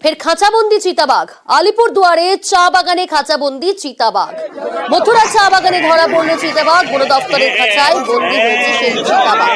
ফের খাঁচাবন্দি চিতাবাঘ। আলিপুরদুয়ারে চা বাগানে খাঁচাবন্দি চিতাবাঘ। মথুরা চা বাগানে ধরা পড়ল চিতাবাঘ। বন দপ্তরের খাঁচায় বন্দি হয়েছে সেই চিতাবাঘ।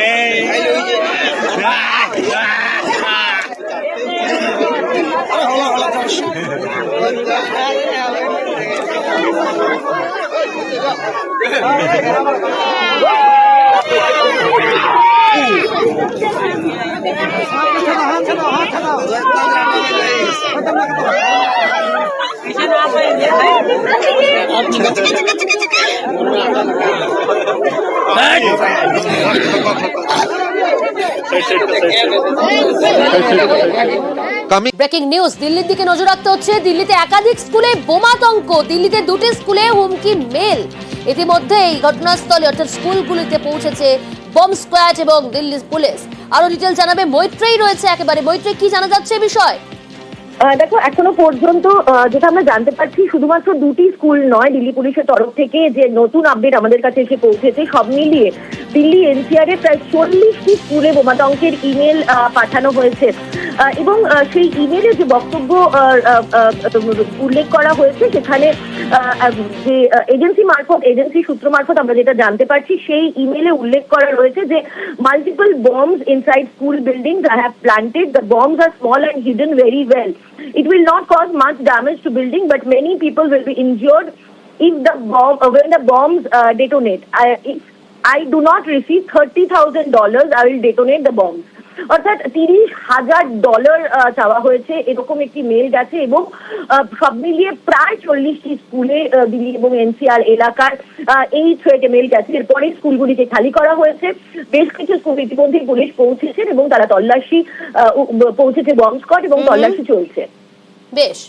ব্রেকিং নিউজ, দিল্লির দিকে নজর রাখতে হচ্ছে। দিল্লিতে একাধিক স্কুলে বোমাতঙ্ক। দিল্লিতে দুটি স্কুলে হুমকি মেল। ইতিমধ্যেই ঘটনাস্থলে অর্থাৎ স্কুলগুলিতে পৌঁছেছে বম স্কোয়াড এবং দিল্লি পুলিশ। আরো ডিটেল জানাবে মৈত্রেয়ী রয়েছে একেবারে। মৈত্রেয়ী, কি জানা যাচ্ছে বিষয়? দেখো, এখনো পর্যন্ত যেটা আমরা জানতে পারছি, শুধুমাত্র দুটি স্কুল নয়, দিল্লি পুলিশের তরফ থেকে যে নতুন আপডেট আমাদের কাছে এসে পৌঁছেছে, সব মিলিয়ে দিল্লি এনসিআর এর প্রায় 40টি স্কুলে বোমাতঙ্কের ইমেল পাঠানো হয়েছে এবং সেই ইমেলে যে বক্তব্য উল্লেখ করা হয়েছে, সেখানে যে এজেন্সি সূত্র মারফত আমরা যেটা জানতে পারছি, সেই ইমেলে উল্লেখ করা রয়েছে যে multiple bombs inside school buildings I have planted, the bombs are small and hidden very well. It will not cause much damage to building, but many people will be injured if when the bombs detonate. If I do not receive $30,000, I will detonate the bombs. অর্থাৎ $30,000 চাওয়া হয়েছে, এরকম একটি mail গেছে এবং সব মিলিয়ে প্রায় 40টি স্কুলে দিল্লি এবং এনসিআর এলাকার এই থ্রেট মেল গেছে। এরপরে স্কুলগুলিকে খালি করা হয়েছে। বেশ কিছু স্কুল ইতিমধ্যে পুলিশ পৌঁছেছেন এবং তারা তল্লাশি পৌঁছেছে বম্ব স্কোয়াড এবং তল্লাশি চলছে। বেশ।